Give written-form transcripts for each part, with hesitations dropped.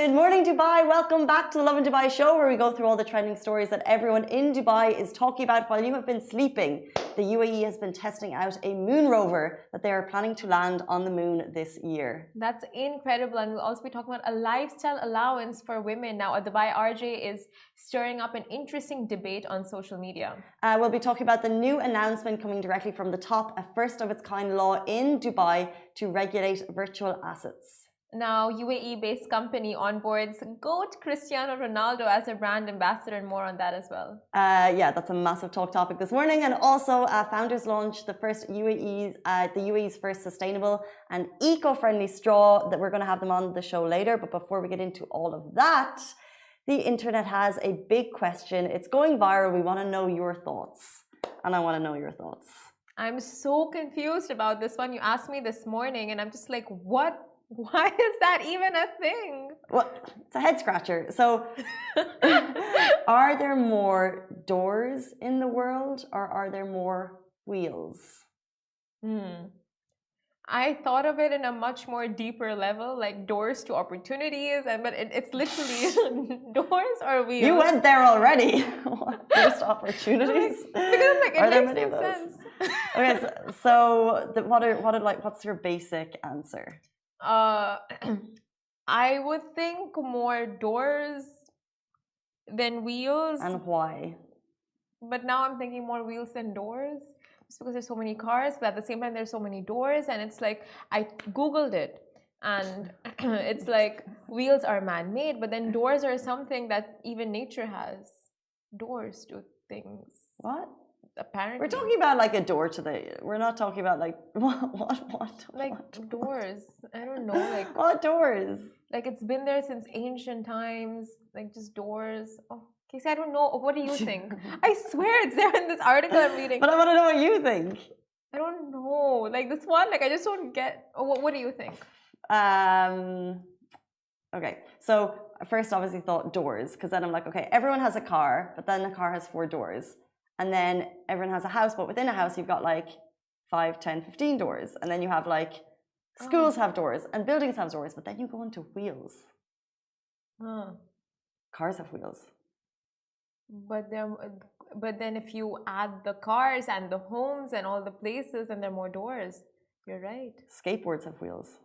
Good morning, Dubai. Welcome back to the Love in Dubai show, where we go through all the trending stories that everyone in Dubai is talking about while you have been sleeping. The UAE has been testing out a moon rover that they are planning to land on the moon this year. That's incredible. And we'll also be talking about a lifestyle allowance for women. Now, a Dubai RJ is stirring up an interesting debate on social media. We'll be talking about the new announcement coming directly from the top, a first of its kind law in Dubai to regulate virtual assets. Now, UAE-based company onboards GOAT Cristiano Ronaldo as a brand ambassador, and more on that as well. Yeah, that's a massive talk topic this morning. And also, founders launched the UAE's first sustainable and eco-friendly straw. That we're going to have them on the show later. But before we get into all of that, the internet has a big question. It's going viral. We want to know your thoughts, and I want to know your thoughts. I'm so confused about this one. You asked me this morning, and I'm just like, what? Why is that even a thing? Well, it's a head scratcher. So, are there more doors in the world, or are there more wheels? I thought of it in a much more deeper level, like doors to opportunities, but it's literally doors or wheels. You went there already. Doors to opportunities. Because I'm like, it makes no sense. Okay, so what's your basic answer? I would think more doors than wheels. And why? But now I'm thinking more wheels than doors. Just because there's so many cars, but at the same time there's so many doors, and it's like I googled it, and it's like wheels are man-made, but then doors are something that even nature has. Doors to things. What? Apparently. We're talking about like a door to the. We're not talking about like what? Like doors. I don't know. Like what doors? Like it's been there since ancient times. Like just doors. Oh, Casey, I don't know. What do you think? I swear it's there in this article I'm reading. But I want to know what you think. I don't know. Like this one. Like I just don't get. Oh, what do you think? Okay. So I first obviously thought doors, because then I'm like, okay, everyone has a car, but then the car has 4 doors. And then everyone has a house, but within a house, you've got like 5, 10, 15 doors. And then you have like schools have doors and buildings have doors, but then you go into wheels. Cars have wheels. But then if you add the cars and the homes and all the places, then there are more doors. You're right. Skateboards have wheels.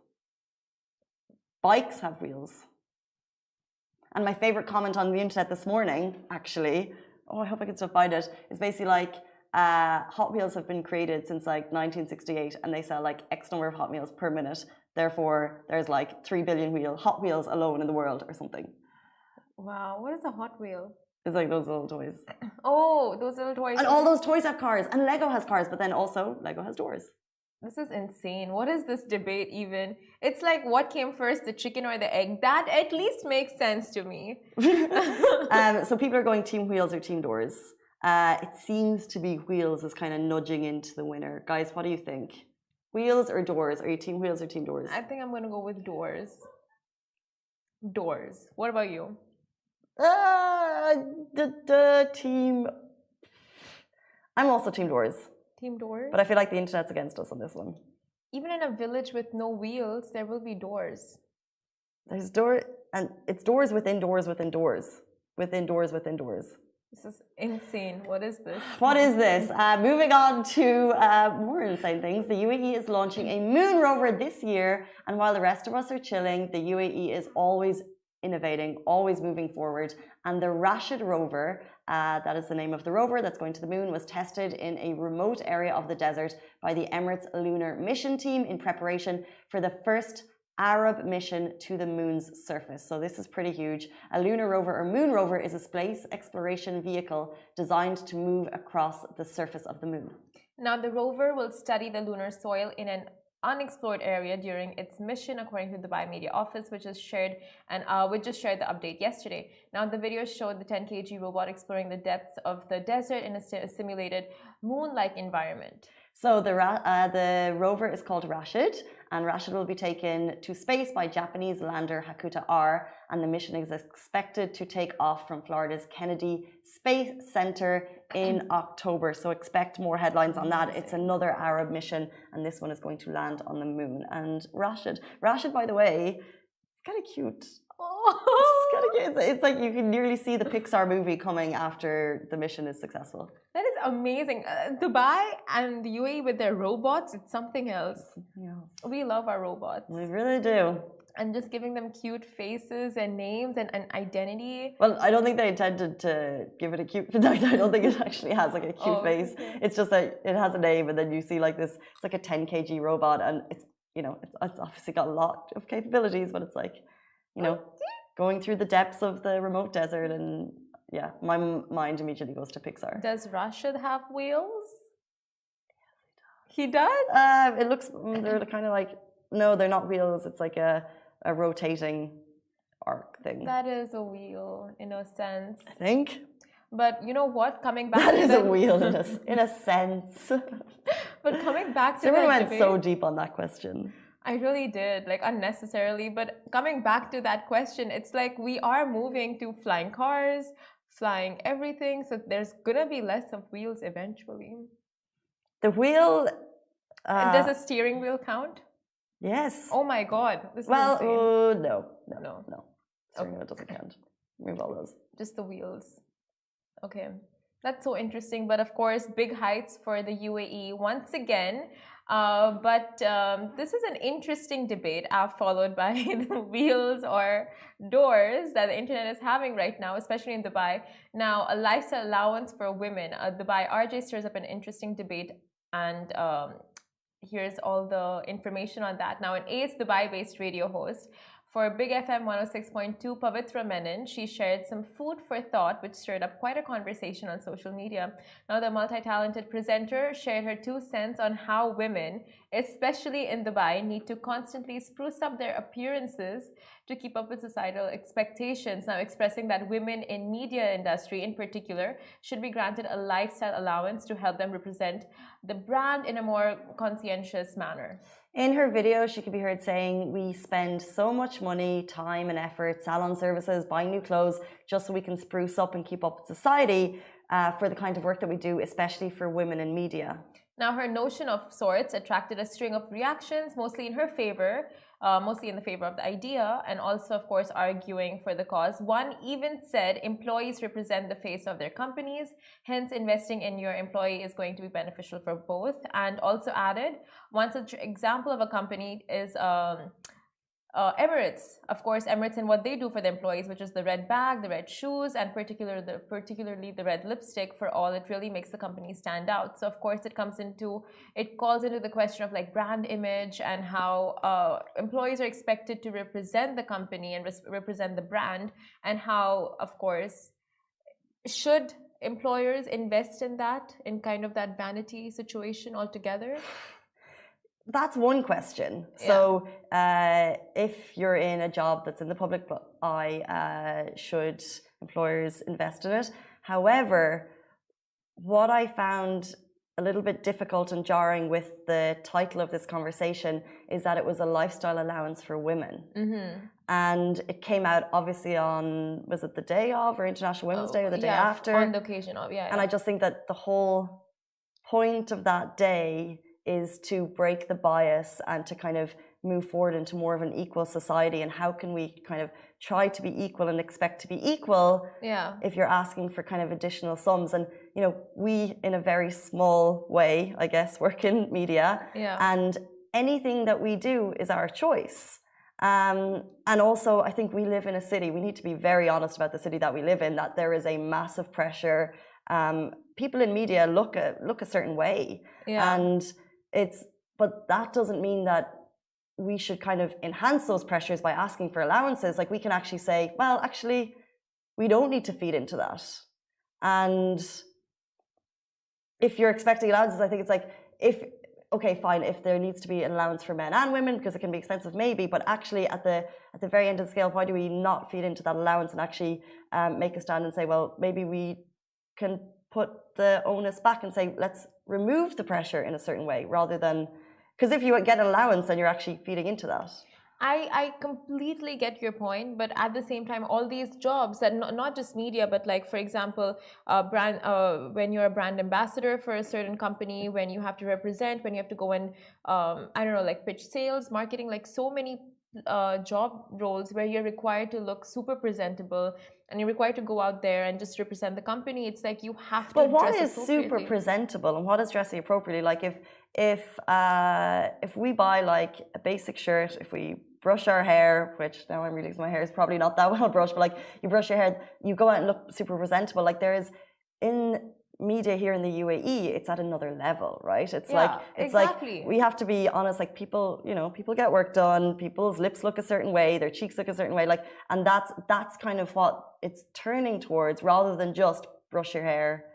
Bikes have wheels. And my favorite comment on the internet this morning, actually, I hope I can still find it, is basically like Hot Wheels have been created since like 1968, and they sell like X number of Hot Wheels per minute. Therefore, there's like 3 billion Hot Wheels alone in the world or something. Wow, what is a Hot Wheel? It's like those little toys. Oh, those little toys. And all those toys have cars, and Lego has cars, but then also Lego has doors. This is insane. What is this debate even? It's like, what came first, the chicken or the egg? That at least makes sense to me. So people are going team wheels or team doors. It seems to be wheels is kind of nudging into the winner. Guys, what do you think? Wheels or doors? Are you team wheels or team doors? I think I'm going to go with doors. Doors. What about you? The team. I'm also team doors. Team doors? But I feel like the internet's against us on this one. Even in a village with no wheels, there will be doors. There's and it's doors within doors within doors. Within doors within doors. This is insane. What is this? What is this? Moving on to more insane things. The UAE is launching a moon rover this year, and while the rest of us are chilling, the UAE is always innovating, always moving forward. And the Rashid rover, that is the name of the rover that's going to the moon, was tested in a remote area of the desert by the Emirates Lunar Mission Team in preparation for the first Arab mission to the moon's surface. So this is pretty huge. A lunar rover or moon rover is a space exploration vehicle designed to move across the surface of the moon. Now the rover will study the lunar soil in an unexplored area during its mission, according to the Dubai Media Office, which just shared the update yesterday. Now the video showed the 10 kg robot exploring the depths of the desert in a simulated moon-like environment. So the rover is called Rashid, and Rashid will be taken to space by Japanese lander Hakuta R, and the mission is expected to take off from Florida's Kennedy Space Center in October. So expect more headlines on that. It's another Arab mission, and this one is going to land on the moon. And Rashid, by the way, kind of cute. Oh, It's like you can nearly see the Pixar movie coming after the mission is successful. That is amazing. Dubai and the UAE with their robots, it's something else. Yeah. We love our robots. We really do. And just giving them cute faces and names and identity. Well, I don't think they intended to give it a cute. I don't think it actually has like a cute face. Okay. It's just that it has a name, and then you see like this. It's like a 10 kg robot, and it's it's obviously got a lot of capabilities, but it's like going through the depths of the remote desert, and yeah, my mind immediately goes to Pixar. Does Rashid have wheels? He does? It looks they're kind of like no, they're not wheels. It's like a rotating arc thing. That is a wheel in a sense. I think. But you know what? Coming back that to is a wheel in a sense. But coming back to Everyone that went debate, so deep on that question. I really did, like unnecessarily. But coming back to that question, it's like we are moving to flying cars, flying everything. So there's gonna be less of wheels eventually. The wheel. And does a steering wheel count? Yes. Oh my God. This is well, insane. no. Okay. Steering wheel doesn't count. Remove all those. Just the wheels. Okay. That's so interesting. But of course, big heights for the UAE once again. This is an interesting debate followed by the wheels or doors that the internet is having right now, especially in Dubai. Now, a lifestyle allowance for women. Dubai RJ stirs up an interesting debate, and here's all the information on that. Now, an ACE Dubai-based radio host for Big FM 106.2, Pavitra Menon, she shared some food for thought, which stirred up quite a conversation on social media. Now, the multi-talented presenter shared her 2 cents on how women, especially in Dubai, need to constantly spruce up their appearances to keep up with societal expectations. Now, expressing that women in media industry in particular should be granted a lifestyle allowance to help them represent the brand in a more conscientious manner. In her video, she could be heard saying, "We spend so much money, time and effort, salon services, buying new clothes, just so we can spruce up and keep up with society for the kind of work that we do, especially for women in media." Now, her notion of sorts attracted a string of reactions, mostly in her favor, mostly in the favor of the idea, and also, of course, arguing for the cause. One even said employees represent the face of their companies, hence investing in your employee is going to be beneficial for both, and also added, one such example of a company is Emirates. Of course, Emirates and what they do for the employees, which is the red bag, the red shoes, and particularly the red lipstick. For all, it really makes the company stand out. So, of course, it calls into the question of like brand image and how employees are expected to represent the company and represent the brand, and how, of course, should employers invest in that, in kind of that vanity situation altogether? That's one question. So, if you're in a job that's in the public eye, should employers invest in it? However, what I found a little bit difficult and jarring with the title of this conversation is that it was a lifestyle allowance for women. Mm-hmm. And it came out obviously on, was it the day of or International Women's Day or the day after? On the occasion of, And I just think that the whole point of that day is to break the bias and to kind of move forward into more of an equal society. And how can we kind of try to be equal and expect to be equal if you're asking for kind of additional sums? And, we in a very small way, I guess, work in media. And anything that we do is our choice. And also, I think we live in a city. We need to be very honest about the city that we live in, that there is a massive pressure. People in media look a certain way. And but that doesn't mean that we should kind of enhance those pressures by asking for allowances. Like, we can actually say, well, actually, we don't need to feed into that. And if you're expecting allowances, I think it's like, okay, fine, if there needs to be an allowance for men and women because it can be expensive, maybe, but actually at the very end of the scale, why do we not feed into that allowance and actually make a stand and say, well, maybe we can put the onus back and say, let's remove the pressure in a certain way, rather than, because if you get an allowance, then you're actually feeding into that. I completely get your point, but at the same time, all these jobs that not just media, but like, for example, when you're a brand ambassador for a certain company, when you have to represent, when you have to go and I don't know, like pitch sales, marketing, like so many job roles where you're required to look super presentable and you're required to go out there and just represent the company. It's like you have to But what dress is super appropriately. presentable and what is dressing appropriately? Like if we buy like a basic shirt, if we brush our hair, which now I'm realizing my hair is probably not that well brushed, but like you brush your hair, you go out and look super presentable. Like there is in media here in the UAE, it's at another level, right? It's Yeah, like exactly. we have to be honest. Like people, you know, people get work done. People's lips look a certain way, their cheeks look a certain way. Like, and that's kind of what it's turning towards, rather than just brush your hair,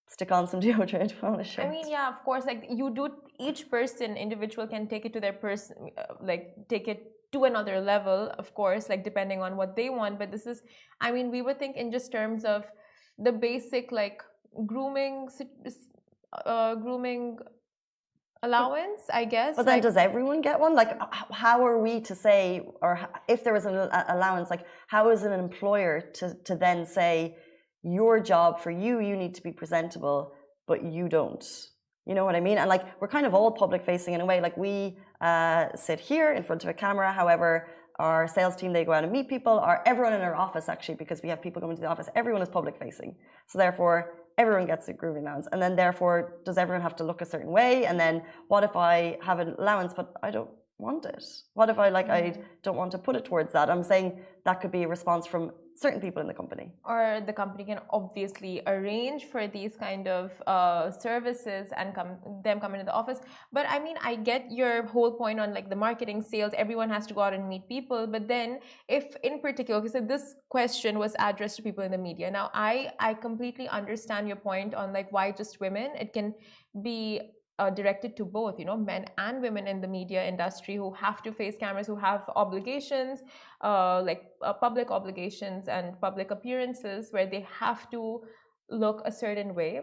stick on some deodorant, put on a shirt. I mean, yeah, of course, like you do, each person, individual can take it to their person, like take it to another level, of course, like depending on what they want. But this is, I mean, we would think in just terms of the basic like grooming allowance, I guess. But then like, does everyone get one? Like, how are we to say, or if there was an allowance, like how is an employer to then say, your job for you, you need to be presentable, but you don't? You know what I mean? And like, we're kind of all public facing in a way. Like we sit here in front of a camera. However, our sales team, they go out and meet people, or everyone in our office actually, because we have people coming to the office, everyone is public facing. So therefore, everyone gets a grooming allowance. And then therefore, does everyone have to look a certain way? And then what if I have an allowance, but I don't want it? What if I I don't want to put it towards that? I'm saying that could be a response from certain people in the company. Or the company can obviously arrange for these kind of services and them come into the office. But I mean, I get your whole point on like the marketing, sales, everyone has to go out and meet people. But then if in particular, because this question was addressed to people in the media. Now I completely understand your point on like why just women. It can be directed to both, you know, men and women in the media industry who have to face cameras, who have obligations, public obligations and public appearances where they have to look a certain way.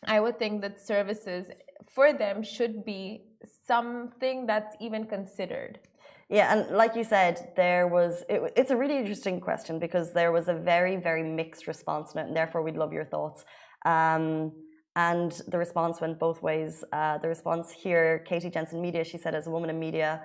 I would think that services for them should be something that's even considered. Yeah, and like you said, it's a really interesting question because there was a very, very mixed response on it, and therefore we'd love your thoughts. And the response went both ways. The response here, Katie Jensen Media, she said, as a woman in media,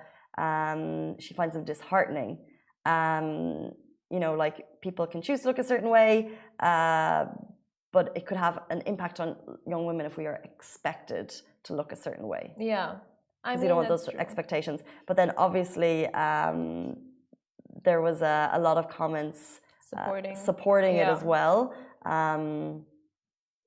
she finds it disheartening. You know, like people can choose to look a certain way, but it could have an impact on young women if we are expected to look a certain way. Yeah, I mean, you don't want those expectations. But then obviously there was a lot of comments supporting it as well.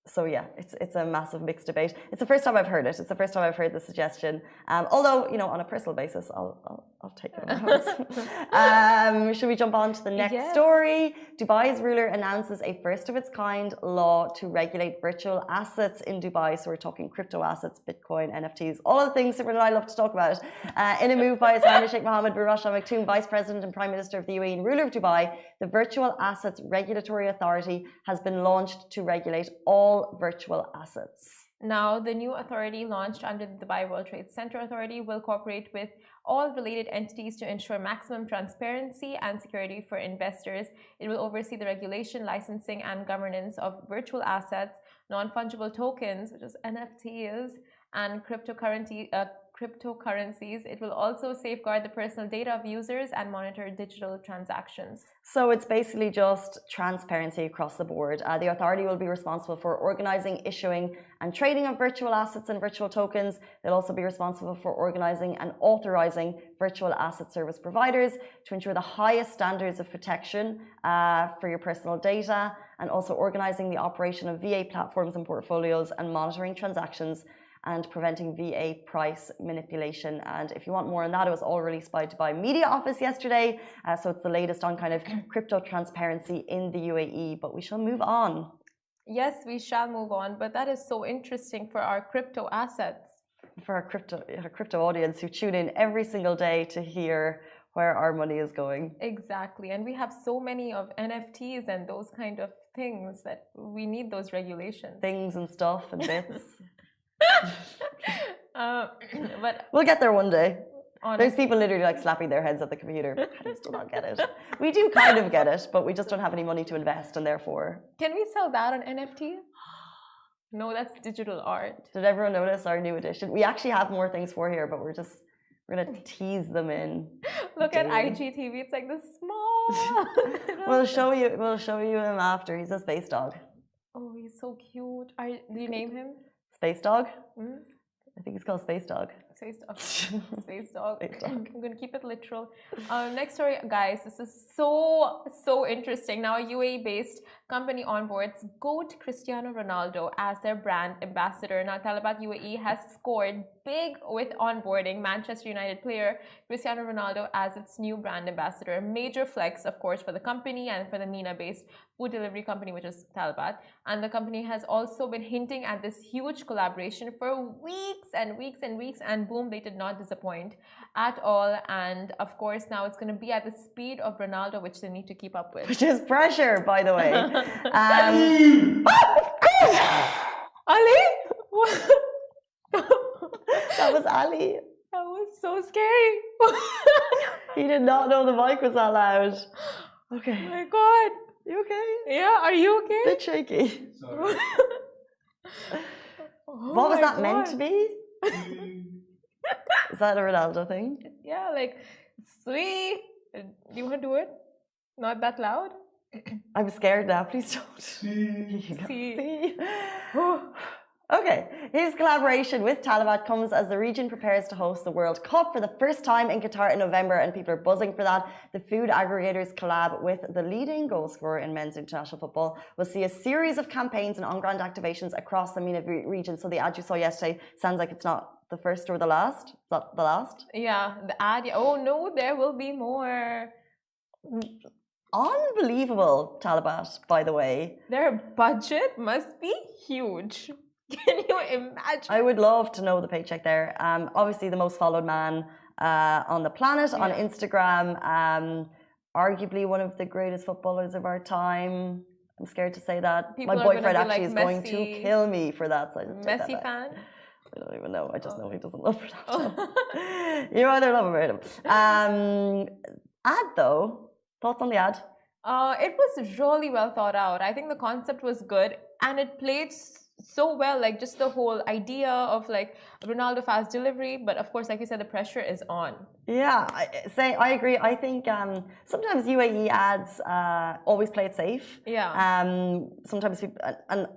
So yeah, it's a massive mixed debate. It's the first time I've heard it. It's the first time I've heard the suggestion. Although, you know, on a personal basis, I'll take it on house. Should we jump on to the next story? Dubai's ruler announces a first of its kind law to regulate virtual assets in Dubai. So we're talking crypto assets, Bitcoin, NFTs, all of the things Simran and I love to talk about. In a move by His Highness Sheikh Mohammed bin Rashid Al Maktoum, Vice President and Prime Minister of the UAE and ruler of Dubai, the Virtual Assets Regulatory Authority has been launched to regulate all virtual assets. Now, the new authority launched under the Dubai World Trade Center Authority will cooperate with all related entities to ensure maximum transparency and security for investors. It will oversee the regulation, licensing, and governance of virtual assets, non-fungible tokens, which is NFTs, and cryptocurrencies. It will also safeguard the personal data of users and monitor digital transactions. So it's basically just transparency across the board. The authority will be responsible for organizing, issuing, and trading of virtual assets and virtual tokens. They'll also be responsible for organizing and authorizing virtual asset service providers to ensure the highest standards of protection for your personal data, and also organizing the operation of VA platforms and portfolios and monitoring transactions and preventing VA price manipulation. And if you want more on that, it was all released by Dubai Media Office yesterday. So it's the latest on kind of crypto transparency in the UAE, but we shall move on. Yes, we shall move on, but that is so interesting for our crypto assets. For our crypto audience who tune in every single day to hear where our money is going. Exactly. And we have so many of NFTs and those kind of things that we need those regulations. Things and stuff and bits. But we'll get there one day. Honestly. There's people literally like slapping their heads at the computer. I just do not get it. We do kind of get it, but we just don't have any money to invest, and therefore. Can we sell that on NFT? No, that's digital art. Did everyone notice our new edition? We actually have more things for here, but we're just We're gonna tease them in. Look at daily. IGTV. It's like the small. We'll show you. We'll show you him after. He's a space dog. Oh, he's so cute. Do you name him? Space dog? Hmm? I think he's called Space Dog. Space dog. Space dog. Space dog. I'm gonna keep it literal. Next story, guys. This is so interesting. Now, a UAE-based company onboards GOAT Cristiano Ronaldo as their brand ambassador. Now, Talabat UAE has scored big with onboarding Manchester United player Cristiano Ronaldo as its new brand ambassador. A major flex, of course, for the company and for the MENA-based food delivery company, which is Talabat. And the company has also been hinting at this huge collaboration for weeks and weeks and weeks, and boom, they did not disappoint at all. And of course, now it's going to be at the speed of Ronaldo, which they need to keep up with. Which is pressure, by the way. Ali? That was Ali. That was so scary. He did not know the mic was that loud. Okay. Oh my god. You okay? Yeah, are you okay? Bit shaky. Sorry. Oh What was my that meant to God. be? Is that a Ronaldo thing? Yeah, like, sweet. Do you want to do it? Not that loud? I'm scared now. Please don't. See. See? Okay, his collaboration with Talabat comes as the region prepares to host the World Cup for the first time in Qatar in November, and people are buzzing for that. The food aggregators collab with the leading goal scorer in men's international football. We'll see a series of campaigns and on-ground activations across the MENA region. So the ad you saw yesterday sounds like it's not the first or the last. Is that the last? Yeah, the ad. Oh no, there will be more. Unbelievable, Talabat, by the way. Their budget must be huge. Can you imagine? I would love to know the paycheck there. Obviously, the most followed man on the planet on Yeah. Instagram. Arguably one of the greatest footballers of our time. I'm scared to say that. People My are gonna boyfriend be actually like is going to Messi- kill me for that. So I just take that Messi back. fan? I don't even know. I just know he doesn't love Ronaldo. Oh. You either love him or hate him. Ad though. Thoughts on the ad? It was really well thought out. I think the concept was good and it played so well, like just the whole idea of like Ronaldo fast delivery. But of course, like you said, the pressure is on. Yeah, I agree. I think sometimes UAE ads always play it safe. Yeah. Sometimes people, and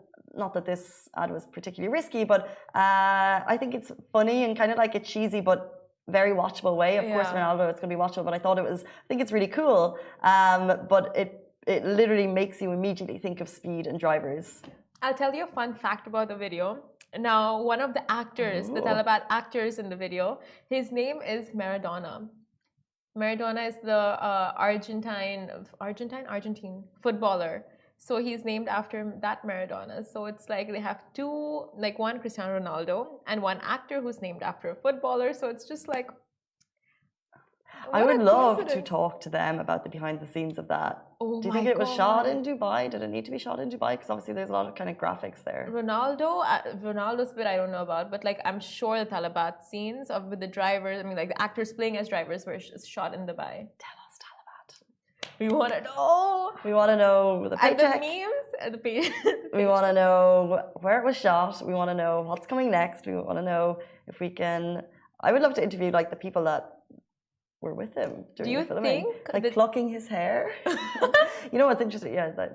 not that this ad was particularly risky, but I think it's funny and kind of like a cheesy but very watchable way. Of course, Yeah. Ronaldo, it's going to be watchable, but I thought I think it's really cool. But it literally makes you immediately think of speed and drivers. I'll tell you a fun fact about the video. Now, one of the actors, the Ooh. Talabat actors in the video, his name is Maradona. Maradona is the Argentine footballer. So he's named after that Maradona. So it's like they have two, like one Cristiano Ronaldo and one actor who's named after a footballer. So it's just like, I what would a love to coincidence. talk to them about the behind the scenes of that. Oh Do you my think it was shot God. in Dubai? Did it need to be shot in Dubai? Because obviously there's a lot of kind of graphics there. Ronaldo's bit I don't know about, but like I'm sure the Talabat scenes of with the drivers, I mean like the actors playing as drivers were shot in Dubai. Tell us, Talabat. We want to know. We want to know the And the paycheck. memes and the page. We want to know where it was shot. We want to know what's coming next. We want to know if we can. I would love to interview like the people that were with him during you the filming, think like that- plucking his hair. You know what's interesting? Yeah, that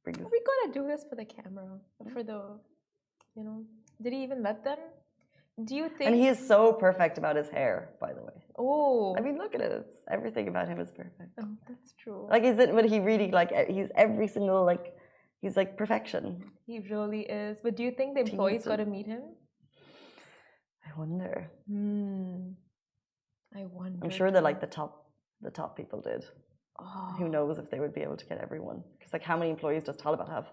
brings. We gotta do this for the camera, for the, you know. Did he even let them? Do you think? And he is so perfect about his hair, by the way. Oh, I mean, look at it. It's, everything about him is perfect. oh, that's true. Like, is it? But he really like he's every single like he's like perfection. He really is. But do you think the employees Teased got to him. meet him? I wonder. I wonder. I'm sure that like the top people did. Oh. Who knows if they would be able to get everyone? Because like, how many employees does Talabat have?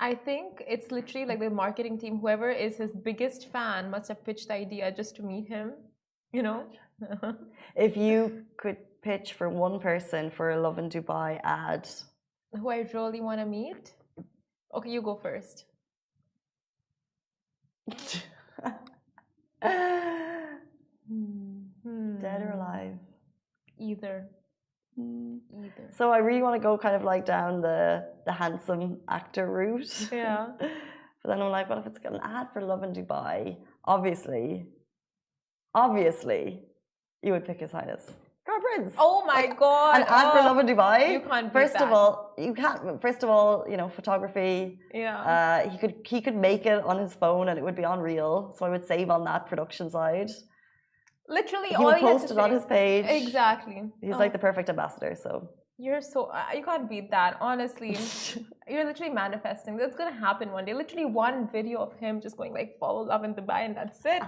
I think it's literally like the marketing team, whoever is his biggest fan must have pitched the idea just to meet him, you know? If you could pitch for one person for a Love in Dubai ad, Who I really want to meet? Okay, you go first. dead or alive? Either. Either. So I really want to go kind of like down the handsome actor route. Yeah. But then I'm like, what if it's got an ad for Love in Dubai? Obviously, obviously, you would pick His Highness. Crown Prince. Oh my God. An ad for Love in Dubai. You can't beat First of that. all, you can't. First of all, you know, photography. Yeah. He could make it on his phone and it would be unreal. So I would save on that production side. Literally, He all would he has post to it on say. his page. Exactly. He's like the perfect ambassador. So You're so you can't beat that. Honestly, you're literally manifesting. That's gonna happen one day. Literally, one video of him just going like follow Love in Dubai, and that's it.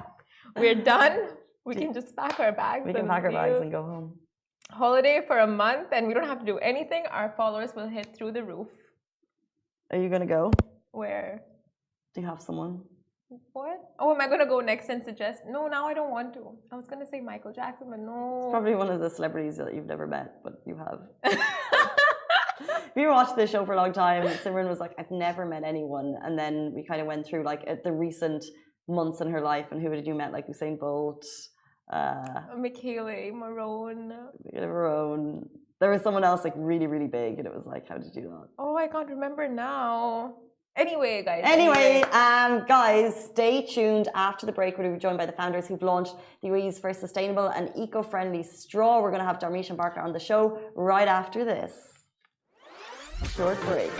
We're done. We can just pack our bags. we can pack our bags and go home. Holiday for a month, and we don't have to do anything. Our followers will hit through the roof. Are you gonna go? Where? Do you have someone? What? Oh, am I gonna go next and suggest? No, now I don't want to. I was gonna say Michael Jackson, but no. It's probably one of the celebrities that you've never met, but you have. If you watched this show for a long time, Simran was like, I've never met anyone. And then we kind of went through like the recent months in her life and who did you met, like Usain Bolt, Michele, Marone. There was someone else like really, really big, and it was like, how did you do that? Oh, I can't remember now. Anyway, guys. Guys, stay tuned after the break. We'll be joined by the founders who've launched the UAE's first sustainable and eco-friendly straw. We're going to have Darmish and Barker on the show right after this short break.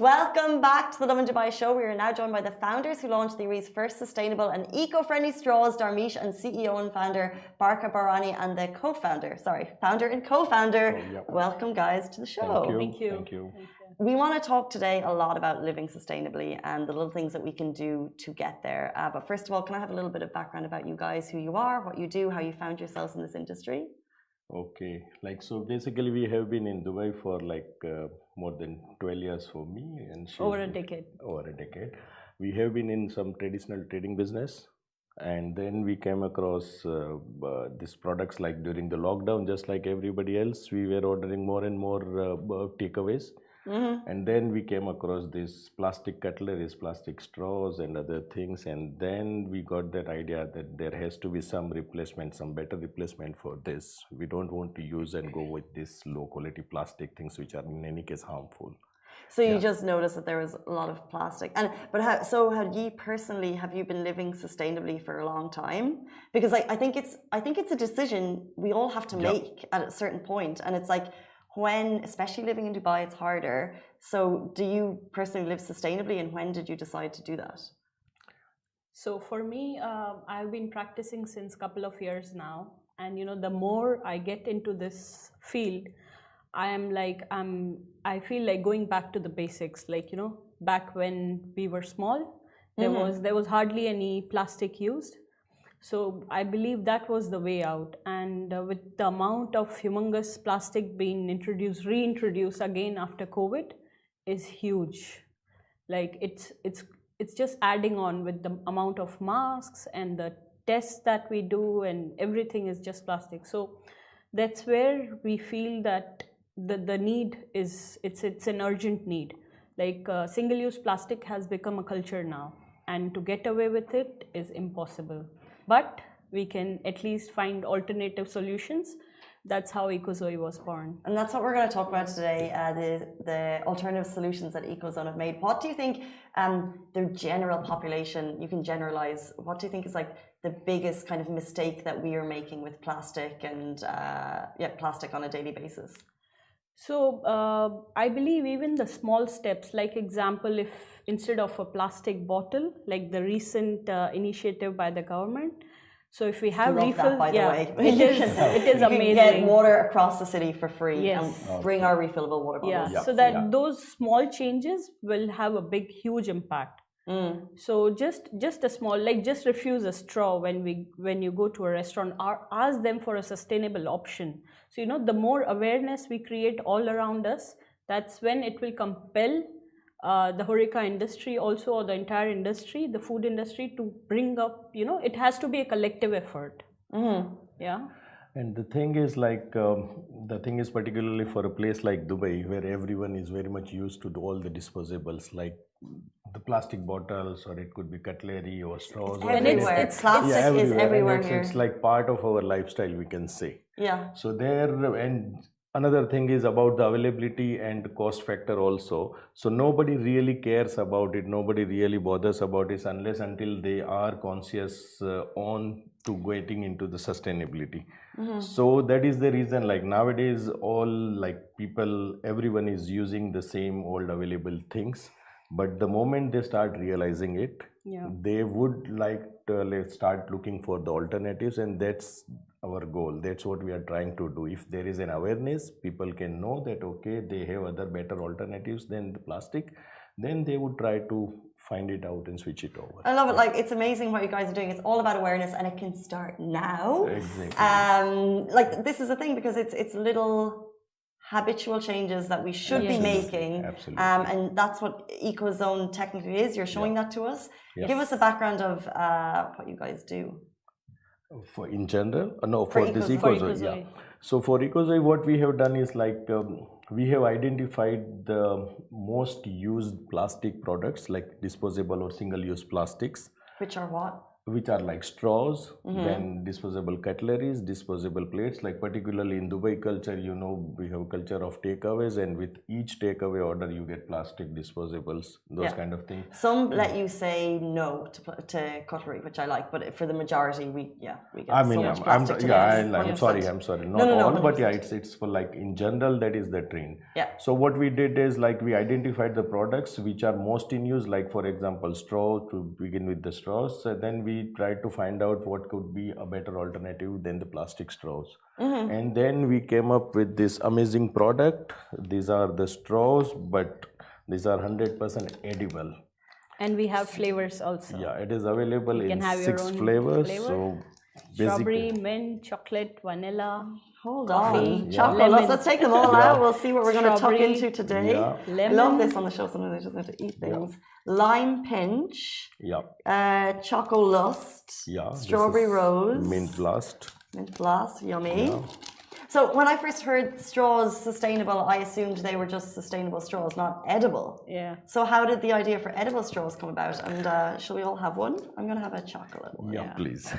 Welcome back to the Love in Dubai show. We are now joined by the founders who launched the UAE's first sustainable and eco-friendly straws, Darmish and CEO and founder Barka Barani, and the founder and co-founder. Oh, yep. Welcome, guys, to the show. Thank you. Thank you. We want to talk today a lot about living sustainably and the little things that we can do to get there. But first of all, can I have a little bit of background about you guys, who you are, what you do, how you found yourselves in this industry? Okay, so basically we have been in Dubai for more than 12 years for me, and Over a decade. Over a decade. We have been in some traditional trading business, and then we came across these products like during the lockdown, just like everybody else, we were ordering more and more takeaways. And then we came across these plastic cutleries, plastic straws and other things, and then we got that idea that there has to be some replacement, some better replacement for this. We don't want to use and go with these low quality plastic things which are in any case harmful. So you just noticed that there was a lot of plastic. Have you personally, have you been living sustainably for a long time? Because I think it's a decision we all have to make at a certain point, and it's like, when, especially living in Dubai, it's harder. So do you personally live sustainably, and when did you decide to do that? So for me, I've been practicing since a couple of years now. And, the more I get into this field, I feel like going back to the basics. Back when we were small, there was hardly any plastic used. So I believe that was the way out, and with the amount of humongous plastic being reintroduced again after COVID, is huge. It's just adding on with the amount of masks and the tests that we do, and everything is just plastic. So that's where we feel that the need is it's an urgent need. Single-use plastic has become a culture now, and to get away with it is impossible. But we can at least find alternative solutions. That's how EcoZoe was born. And that's what we're going to talk about today, the alternative solutions that EcoZone have made. What do you think the general population, you can generalize, what do you think is like the biggest kind of mistake that we are making with plastic and plastic on a daily basis? So I believe even the small steps, like example, if instead of a plastic bottle, like the recent initiative by the government, so if we have refill, it is amazing. You can get water across the city for free and bring our refillable water bottles. So that those small changes will have a huge impact. So just a small, just refuse a straw when you go to a restaurant, or ask them for a sustainable option. So the more awareness we create all around us, that's when it will compel the HoReCa industry also, or the entire industry, the food industry, to bring up, it has to be a collective effort. And the thing is particularly for a place like Dubai, where everyone is very much used to all the disposables, like the plastic bottles, or it could be cutlery or straws. It's plastic is everywhere here. It's like part of our lifestyle, we can say. Yeah. So and another thing is about the availability and cost factor also. So nobody really cares about it. Nobody really bothers about it until they are conscious on to getting into the sustainability. So that is the reason, nowadays, everyone is using the same old available things. But the moment they start realizing it, they would like to start looking for the alternatives, and that's our goal. That's what we are trying to do. If there is an awareness, people can know that, okay, they have other better alternatives than the plastic, then they would try to find it out and switch it over. I love it. It's amazing what you guys are doing. It's all about awareness, and it can start now. Exactly. This is the thing, because it's little habitual changes that we should be making. Absolutely. And that's what EcoZone technically is. You're showing that to us. Yes. Give us a background of what you guys do. For in general? No, for this EcoZoe. Yeah. So for EcoZoe, what we have done is we have identified the most used plastic products, like disposable or single-use plastics. Which are what? which are like straws, then disposable cutleries, disposable plates. Like particularly in Dubai culture, we have culture of takeaways, and with each takeaway order, you get plastic disposables, those kind of things. Some let you say no to cutlery, which I like, but for the majority, we get so much plastic today. I'm sorry, not all, but yeah, it's for like in general that is the trend. Yeah. So what we did is like we identified the products which are most in use, like for example, straw, to begin with the straws. So then we tried to find out what could be a better alternative than the plastic straws. And then we came up with this amazing product. These are the straws, but these are 100% edible. And we have flavors also. Yeah, it is available in have your 6 own flavors. flavor. So Strawberry, mint, chocolate, vanilla. Hold coffee, on. Chocolate. Let's take them all out. We'll see what we're going to tuck Strawberry, into today. Yeah. I love this on the show. Sometimes I just need to eat things. Lime pinch. Yeah. Choco lust. Yeah. Strawberry rose. Mint blast. Mint blast. Yummy. Yeah. So when I first heard straws sustainable, I assumed they were just sustainable straws, not edible. Yeah. So how did the idea for edible straws come about? And shall we all have one? I'm going to have a chocolate one. Yeah, please.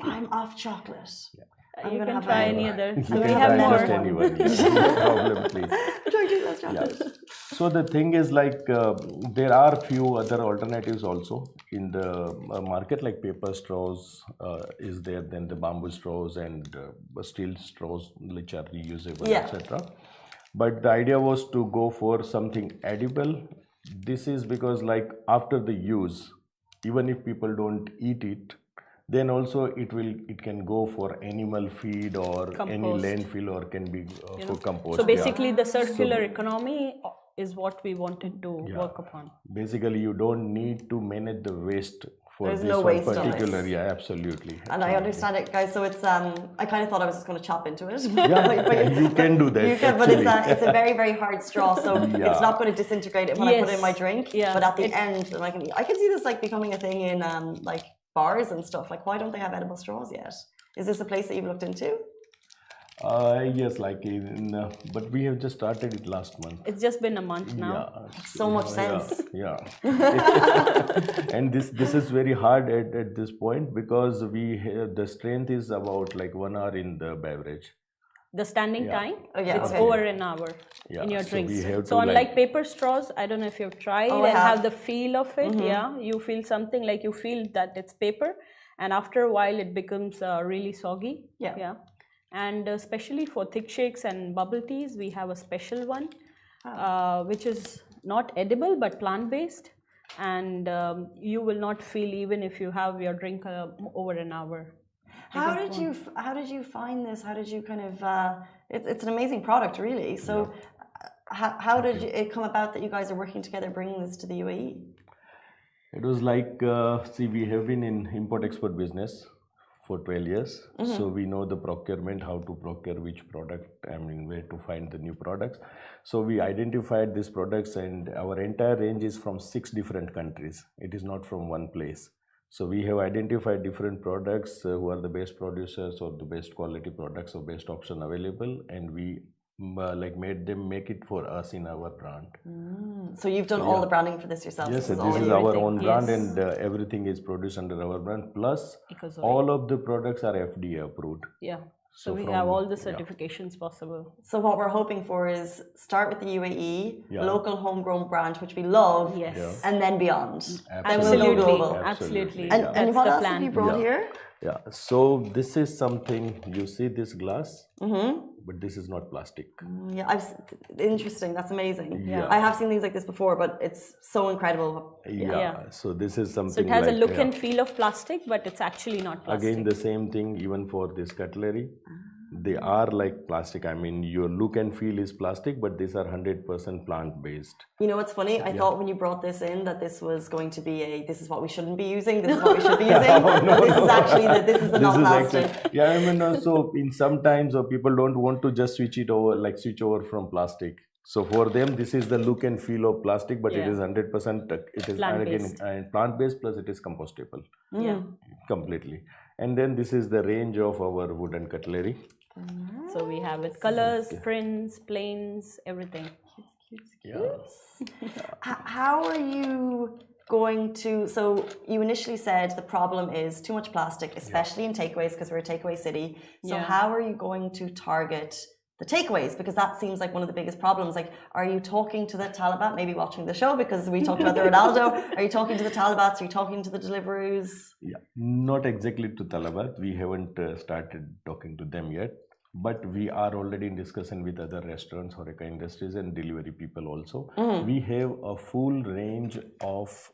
I'm off chocolate. Yeah. You can try any other. You We can have try more. just anyone. No problem, please. I'm trying to do less chocolate. Yeah. So the thing is like there are few other alternatives also in the market, like paper straws is there, then the bamboo straws and steel straws which are reusable, etc. But the idea was to go for something edible. This is because like after the use, even if people don't eat it, then also it can go for animal feed or any landfill, or can be for compost. So basically the circular economy is what we wanted to work upon. Basically you don't need to manage the waste for There's this no one waste on particular. this. Yeah, absolutely. And I understand it, guys. So it's I kind of thought I was just going to chop into it. Yeah, you can do that. You can, but it's a very, very hard straw, so it's not going to disintegrate it when I put it in my drink. Yeah. But at the end, I can see this like becoming a thing in like bars and stuff. Like, why don't they have edible straws yet? Is this a place that you've looked into? Yes, like but we have just started it last month. It's just been a month now. Yeah, Makes so much sense. Yeah. And this is very hard at this point, because the strength is about like 1 hour in the beverage. The standing time, it's okay. over an hour in your so drinks. we have So to, unlike like, paper straws, I don't know if you've tried I and have. have the feel of it. Yeah, you feel something like you feel that it's paper, and after a while it becomes really soggy. Yeah. And especially for thick shakes and bubble teas, we have a special one, which is not edible but plant-based, and you will not feel even if you have your drink over an hour. How did you find this? How did you kind of? It's an amazing product, really. So, how did it come about that you guys are working together, bringing this to the UAE? It was like, see, we have been in import-export business for 12 years. So we know the procurement, how to procure which product, where to find the new products. So we identified these products, and our entire range is from 6 different countries. It is not from one place. So we have identified different products who are the best producers or the best quality products or best option available, and we made them make it for us in our brand. So you've done all the branding for this yourself? Yes, this is our own brand, and everything is produced under our brand. Plus, all of the products are FDA approved. Yeah. So we have all the certifications possible. So what we're hoping for is start with the UAE, local homegrown brand, which we love, and then beyond. And we'll go global. Absolutely. And what else have you brought here? Yeah, so this is something, you see this glass, but this is not plastic. Yeah, interesting. That's amazing. Yeah. I have seen things like this before, but it's so incredible. Yeah. So this is something. So it has like, a look and feel of plastic, but it's actually not plastic. Again, the same thing even for this cutlery. They are like plastic. Your look and feel is plastic, but these are 100% plant-based. You know what's funny? I thought when you brought this in that this was going to be this is what we shouldn't be using, this is what we should be using. This is the not plastic. So in sometimes people don't want to just switch over from plastic. So for them, this is the look and feel of plastic, but it is 100%, it is plant-based, plus it is compostable. Yeah. Completely. And then this is the range of our wooden cutlery. So we have it colors, prints, planes, everything. Yeah. How are you going to, so you initially said the problem is too much plastic, especially in takeaways because we're a takeaway city. So how are you going to target the takeaways? Because that seems like one of the biggest problems. Like, are you talking to the Talabat, maybe watching the show because we talked about the Ronaldo? Are you talking to the Talabats? Are you talking to the Deliveroos? Yeah, not exactly to Talabat. We haven't started talking to them yet. But we are already in discussion with other restaurants, Horeca Industries and delivery people also. We have a full range of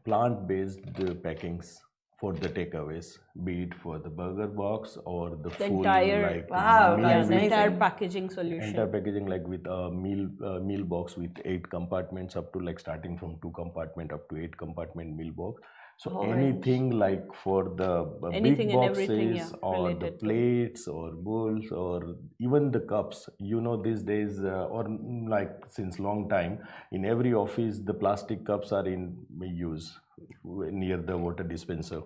plant-based packings for the takeaways, be it for the burger box or the full entire, like the entire packaging solution. Entire packaging like with a meal box with 8 compartments up to like starting from 2 compartment up to 8 compartment meal box. So anything like for the big boxes or the plates or bowls or even the cups, you know, these days or like since long time in every office the plastic cups are in use near the water dispenser.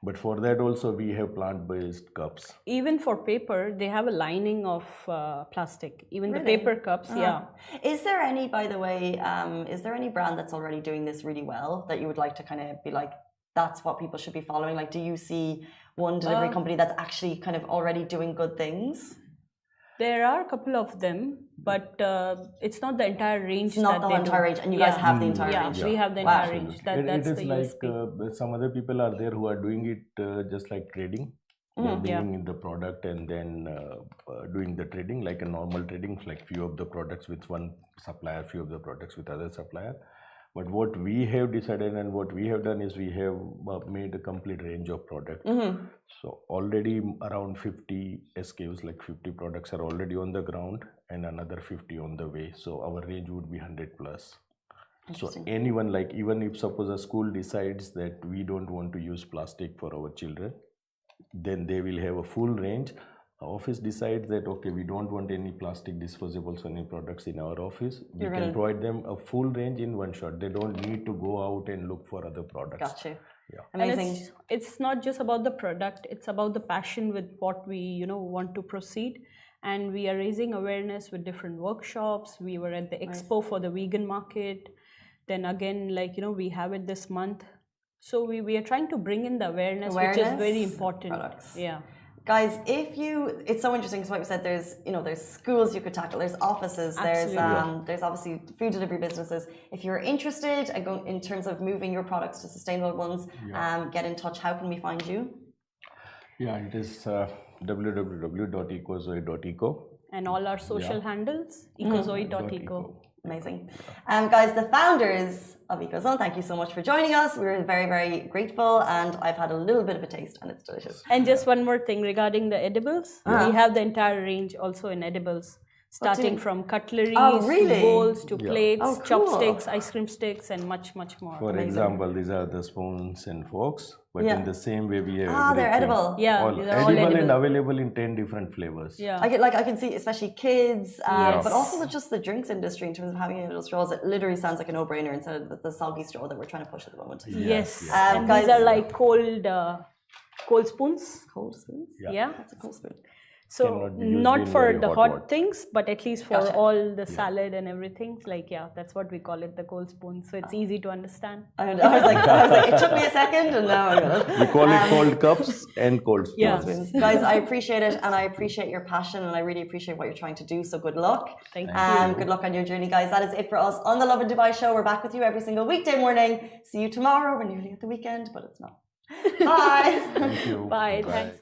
But for that also we have plant-based cups. Even for paper, they have a lining of plastic. Even the paper cups, Is there any, by the way, is there any brand that's already doing this really well that you would like to kind of be like, that's what people should be following? Like, do you see one delivery company that's actually kind of already doing good things? There are a couple of them, but it's not the entire range. It's not the entire range, and you guys have the entire range. Yeah, we have the entire range. That's it is the like USP. some other people are there who are doing it just like trading. They're bringing in the product and then doing the trading like a normal trading, like few of the products with one supplier, few of the products with other supplier. But what we have decided and what we have done is we have made a complete range of products. So already around 50 SKUs, like 50 products are already on the ground and another 50 on the way. So our range would be 100 plus. So anyone, like even if suppose a school decides that we don't want to use plastic for our children, then they will have a full range. Office decides that okay, we don't want any plastic disposables or any products in our office, we can provide them a full range in one shot. They don't need to go out and look for other products. Gotcha. Yeah. Amazing. And it's not just about the product, it's about the passion with what we want to proceed. And we are raising awareness with different workshops. We were at the expo for the vegan market. Then again, like we have it this month. So we are trying to bring in the awareness which is very important. Products. Yeah. Guys, it's so interesting because what you said, there's schools you could tackle, there's offices, there's obviously food delivery businesses. If you're interested and go in terms of moving your products to sustainable ones, get in touch. How can we find you? Yeah, it is www.ecozoe.eco. And all our social handles, ecozoe.eco. Amazing. Guys, the founders of EcoZone, thank you so much for joining us. We're very, very grateful, and I've had a little bit of a taste, and it's delicious. And just one more thing regarding the edibles. We have the entire range also in edibles. Starting from cutlery, to bowls, to plates, chopsticks, ice cream sticks, and much, much more. For example, these are the spoons and forks, but in the same way we have they're edible. Yeah, all edible and available in 10 different flavors. Yeah, I can see especially kids, but also just the drinks industry in terms of having little straws. It literally sounds like a no-brainer instead of the soggy straw that we're trying to push at the moment. Yes. And guys, these are like cold spoons. Cold spoons? Yeah. That's a cold spoon. So not for the hot things, but at least for all the salad and everything. Like, that's what we call it, the cold spoon. So it's easy to understand. I was like, it took me a second, and now I got it. We call it cold cups and cold spoons. Yeah. Guys, I appreciate it, and I appreciate your passion, and I really appreciate what you're trying to do. So good luck. Thank you. Good luck on your journey, guys. That is it for us on the Love in Dubai show. We're back with you every single weekday morning. See you tomorrow. We're nearly at the weekend, but it's not. Bye. Thank you. Bye. Thanks.